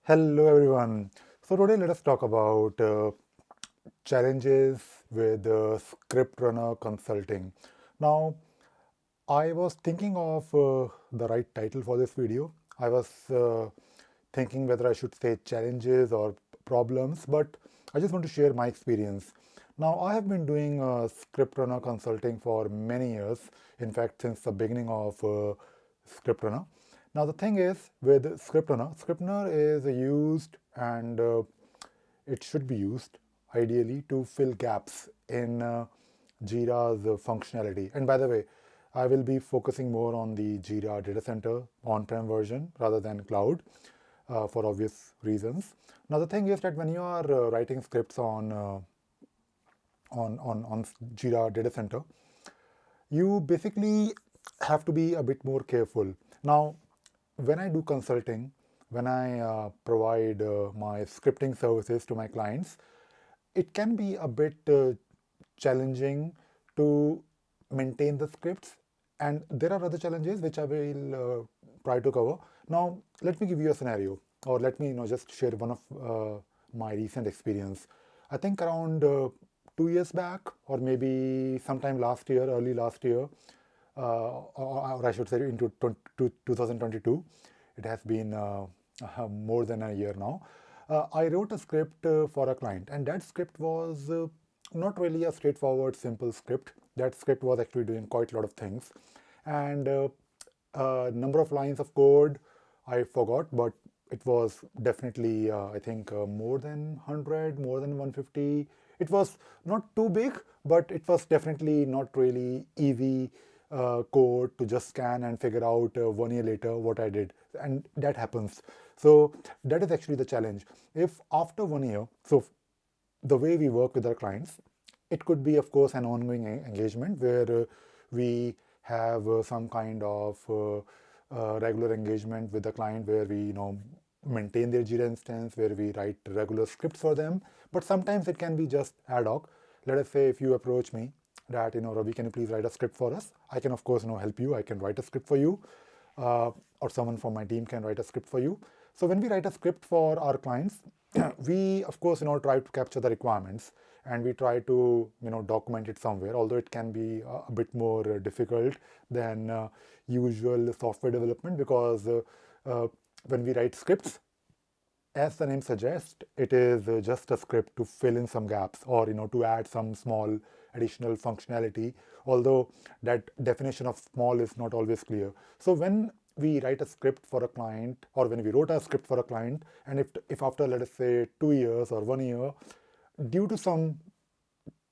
Hello everyone. So today let us talk about challenges with Scriptrunner Consulting. Now, I was thinking of the right title for this video. I was thinking whether I should say challenges or problems, but I just want to share my experience. Now, I have been doing Scriptrunner Consulting for many years. In fact, since the beginning of Scriptrunner. Now, the thing is with Scriptrunner is used and it should be used ideally to fill gaps in Jira's functionality. And by the way, I will be focusing more on the Jira data center on-prem version rather than cloud for obvious reasons. Now, the thing is that when you are writing scripts on Jira data center, you basically have to be a bit more careful. Now, when I do consulting, when I provide my scripting services to my clients, it can be a bit challenging to maintain the scripts, and there are other challenges which I will try to cover. Now, let me give you a scenario, or let me just share one of my recent experience. I think around 2 years back, or maybe sometime last year, early last year, or I should say into 2022. It has been more than a year now. I wrote a script for a client, and that script was not really a straightforward, simple script. That script was actually doing quite a lot of things, and number of lines of code I forgot, but it was definitely I think more than 100, more than 150. It was not too big, but it was definitely not really easy code to just scan and figure out 1 year later what I did. And that happens. So that is actually the challenge. If after 1 year, so the way we work with our clients, it could be, of course, an ongoing engagement where we have some kind of regular engagement with the client where we, maintain their Jira instance, where we write regular scripts for them. But sometimes it can be just ad hoc. Let us say if you approach me that, Ravi, can you please write a script for us? I can, of course, help you. I can write a script for you, or someone from my team can write a script for you. So when we write a script for our clients, we, of course, try to capture the requirements, and we try to, document it somewhere, although it can be a bit more difficult than usual software development because when we write scripts, as the name suggests, it is just a script to fill in some gaps or to add some small additional functionality, although that definition of small is not always clear. So when we write a script for a client, or when we wrote a script for a client, and if after, let us say, 2 years or 1 year, due to some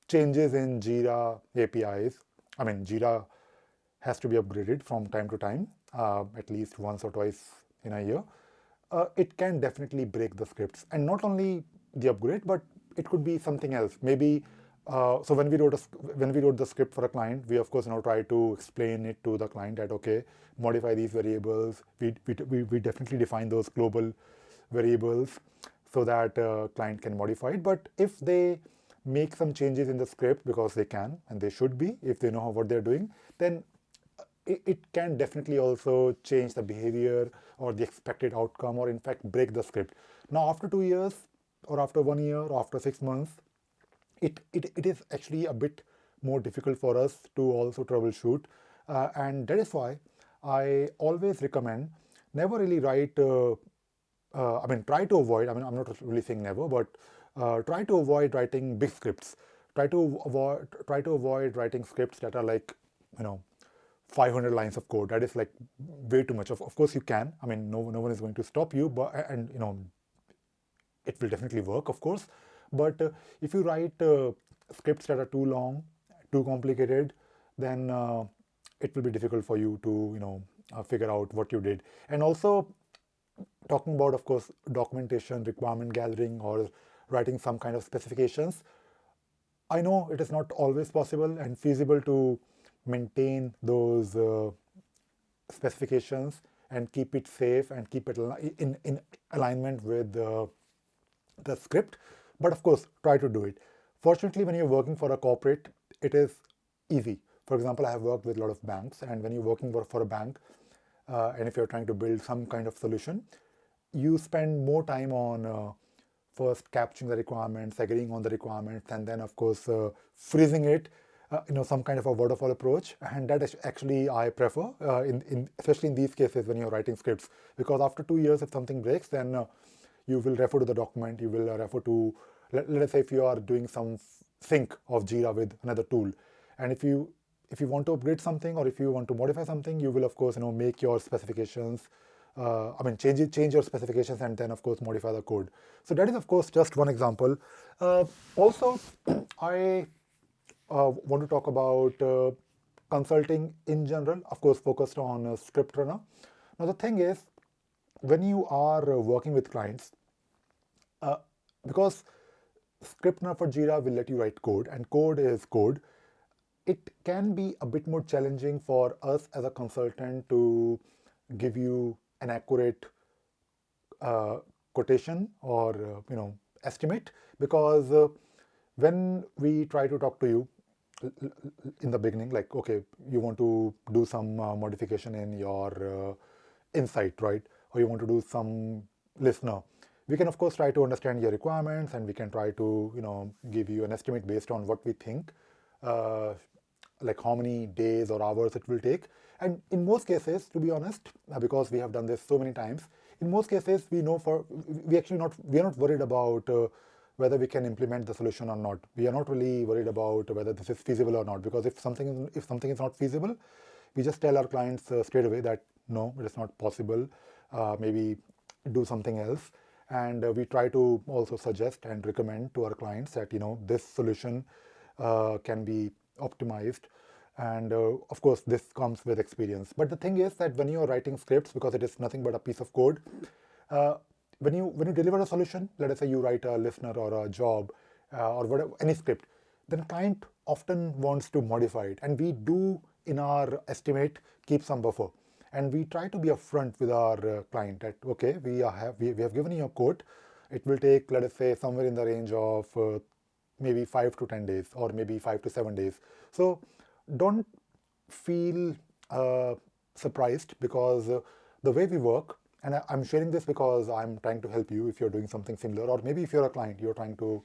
changes in Jira APIs, I mean, Jira has to be upgraded from time to time, at least once or twice in a year. It can definitely break the scripts, and not only the upgrade, but it could be something else. Maybe so when we wrote the script for a client, we of course try to explain it to the client that okay, modify these variables. We definitely define those global variables so that client can modify it. But if they make some changes in the script, because they can and they should be if they know what they're doing, then it can definitely also change the behavior or the expected outcome, or in fact break the script. Now after 2 years, or after 1 year, or after 6 months, it is actually a bit more difficult for us to also troubleshoot, and that is why I always recommend never really write try to avoid, I'm not really saying never, but try to avoid writing big scripts. Try to avoid writing scripts that are like, 500 lines of code. That is like way too much. Of course you can. No one is going to stop you, but and it will definitely work, of course. But if you write scripts that are too long, too complicated, then it will be difficult for you to figure out what you did. And also, talking about, of course, documentation, requirement gathering, or writing some kind of specifications, I know it is not always possible and feasible to maintain those specifications and keep it safe and keep it in alignment with the script. But of course, try to do it. Fortunately, when you're working for a corporate, it is easy. For example, I have worked with a lot of banks, and when you're working for a bank, and if you're trying to build some kind of solution, you spend more time on first capturing the requirements, agreeing on the requirements, and then of course freezing it. Some kind of a waterfall approach, and that is actually I prefer in especially in these cases when you're writing scripts, because after 2 years, if something breaks, then you will refer to the document. You will refer to let's say if you are doing some sync of Jira with another tool, and if you want to upgrade something or if you want to modify something, you will of course make your specifications. Change your specifications and then of course modify the code. So that is of course just one example. Also, I want to talk about consulting in general, of course focused on Scriptrunner. Now the thing is, when you are working with clients, because Scriptrunner for Jira will let you write code, and code is code, it can be a bit more challenging for us as a consultant to give you an accurate quotation or estimate, because when we try to talk to you in the beginning, like, okay, you want to do some modification in your insight, right? Or you want to do some listener. We can of course try to understand your requirements, and we can try to give you an estimate based on what we think, like how many days or hours it will take. And in most cases, to be honest, because we have done this so many times, in most cases we are not worried about whether we can implement the solution or not. We are not really worried about whether this is feasible or not, because if something is not feasible, we just tell our clients straight away that no, it is not possible. Maybe do something else. And we try to also suggest and recommend to our clients that this solution can be optimized. And of course this comes with experience. But the thing is that when you're writing scripts, because it is nothing but a piece of code, when you deliver a solution, let us say you write a listener or a job or whatever, any script, then client often wants to modify it, and we do in our estimate keep some buffer. And we try to be upfront with our client that, okay, we have given you a quote. It will take, let us say, somewhere in the range of maybe 5 to 10 days, or maybe 5 to 7 days. So don't feel surprised, because the way we work, and I'm sharing this because I'm trying to help you if you're doing something similar, or maybe if you're a client, you're trying to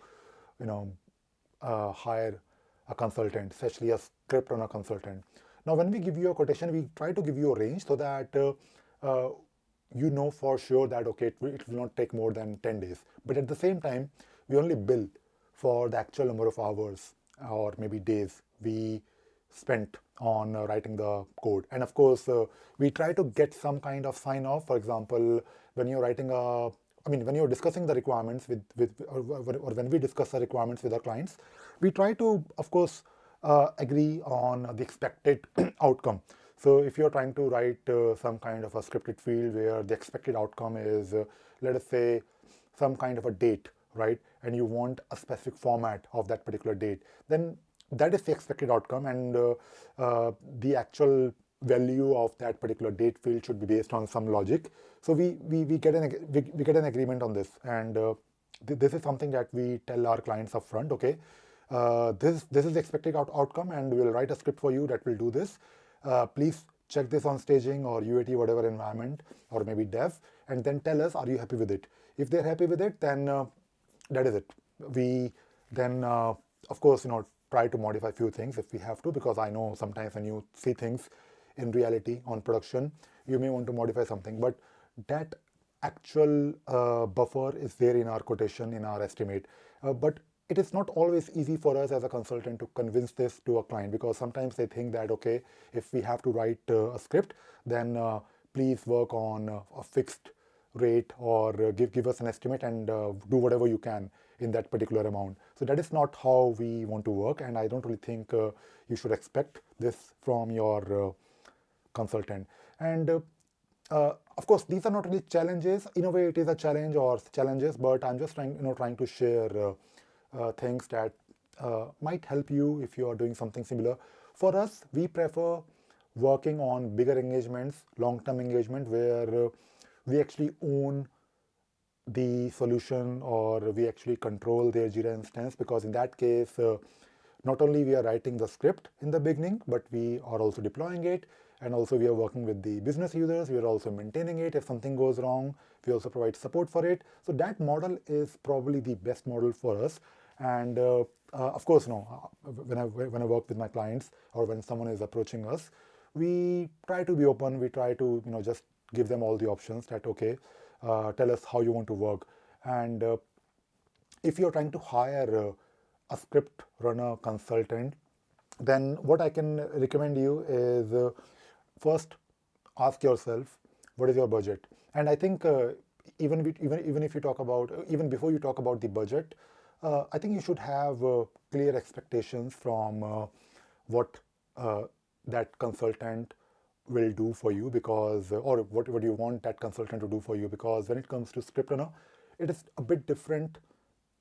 hire a consultant, especially a Scriptrunner consultant. Now, when we give you a quotation, we try to give you a range so that you know for sure that, okay, it will not take more than 10 days. But at the same time, we only bill for the actual number of hours or maybe days we spent on writing the code. And of course, we try to get some kind of sign off. For example, when you're writing when you're discussing the requirements or when we discuss the requirements with our clients, we try to, of course, agree on the expected outcome. So if you're trying to write some kind of a scripted field where the expected outcome is, let us say, some kind of a date, right? And you want a specific format of that particular date, then that is the expected outcome, and the actual value of that particular date field should be based on some logic. So we get an agreement on this, and this is something that we tell our clients upfront. Okay, this is the expected outcome, and we'll write a script for you that will do this. Please check this on staging or UAT, whatever environment, or maybe dev, and then tell us, are you happy with it? If they're happy with it, then that is it. We then, of course, try to modify a few things if we have to, because I know sometimes when you see things in reality on production, you may want to modify something, but that actual buffer is there in our quotation, in our estimate. But it is not always easy for us as a consultant to convince this to a client, because sometimes they think that, okay, if we have to write a script, then please work on a fixed rate, or give us an estimate and do whatever you can in that particular amount. So that is not how we want to work, and I don't really think you should expect this from your consultant. And of course, these are not really challenges. In a way, it is a challenge or challenges, but I'm just trying to share things that might help you if you are doing something similar. For us, we prefer working on bigger engagements, long-term engagement, where we actually own the solution, or we actually control their Jira instance, because in that case, not only we are writing the script in the beginning, but we are also deploying it, and also we are working with the business users. We are also maintaining it. If something goes wrong, we also provide support for it. So that model is probably the best model for us. And of course, when I work with my clients or when someone is approaching us, we try to be open. We try to just give them all the options that okay, tell us how you want to work. And if you're trying to hire a script runner consultant, then what I can recommend you is first ask yourself what is your budget. And I think even if you talk about even before you talk about the budget, I think you should have clear expectations from what that consultant will do for you, because or what you want that consultant to do for you, because when it comes to Scriptrunner, it is a bit different.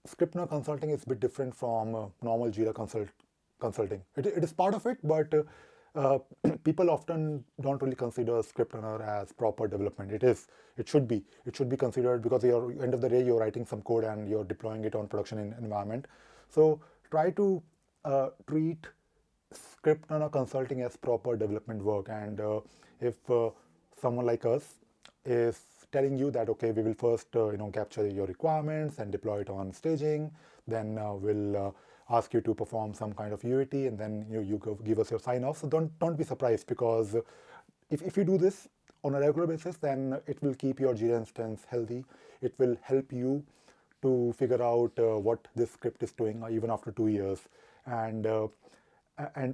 Scriptrunner consulting is a bit different from normal Jira consulting. It is part of it, but people often don't really consider Scriptrunner as proper development. It should be considered, because end of the day you're writing some code and you're deploying it on production environment. So try to treat Scriptrunner consulting as proper development work. And if someone like us is telling you that okay, we will first capture your requirements and deploy it on staging, then we'll ask you to perform some kind of UAT, and then you give us your sign off. So don't be surprised, because if you do this on a regular basis, then it will keep your Jira instance healthy. It will help you to figure out what this script is doing even after 2 years. And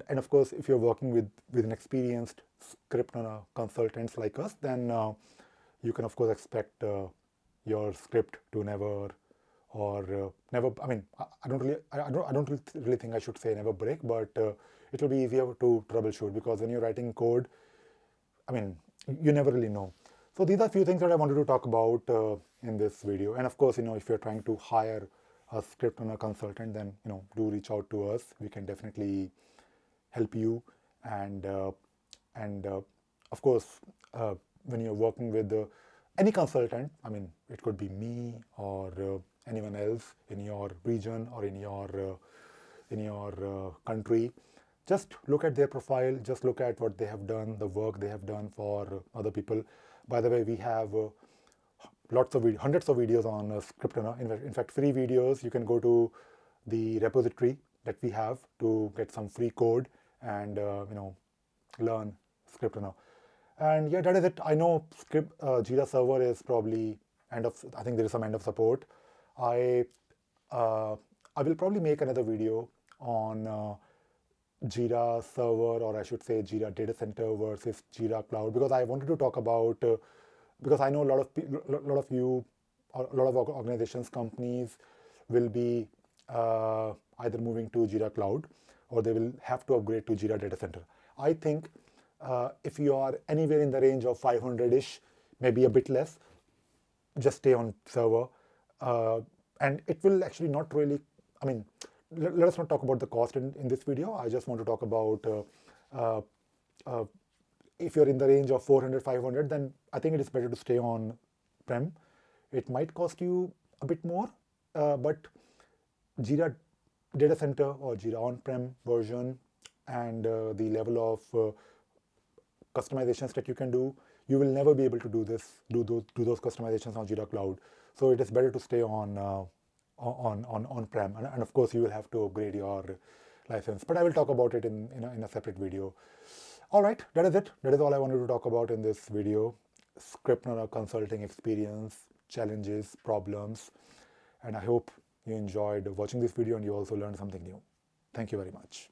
of course, if you're working with an experienced Scriptrunner consultants like us, then you can of course expect your script to never never. I mean, I don't really think I should say never break, but it will be easier to troubleshoot, because when you're writing code, I mean, you never really know. So these are a few things that I wanted to talk about in this video. And of course, if you're trying to hire a Scriptrunner consultant, then do reach out to us. We can definitely help you. And of course, when you're working with any consultant, I mean, it could be me or anyone else in your region or in your country, just look at their profile, just look at what they have done, the work they have done for other people. By the way, we have hundreds of videos on Scriptrunner. In fact, free videos. You can go to the repository that we have to get some free code and learn Scriptrunner. And yeah, that is it. I know Jira server is probably I think there is some end of support. I will probably make another video on Jira server, or I should say Jira data center versus Jira cloud, because I wanted to talk about because I know a lot of organizations, companies will be either moving to Jira cloud or they will have to upgrade to Jira data center. I think if you are anywhere in the range of 500-ish, maybe a bit less, just stay on server. And it will actually not really, I mean, let us not talk about the cost in this video. I just want to talk about if you're in the range of 400, 500, then I think it is better to stay on prem. It might cost you a bit more, but Jira data center or Jira on-prem version and the level of customizations that you can do, you will never be able to do those customizations on Jira Cloud. So it is better to stay on prem, and of course you will have to upgrade your license. But I will talk about it in a separate video. All right, that is it. That is all I wanted to talk about in this video. Scriptrunner consulting experience, challenges, problems, and I hope you enjoyed watching this video and you also learned something new. Thank you very much.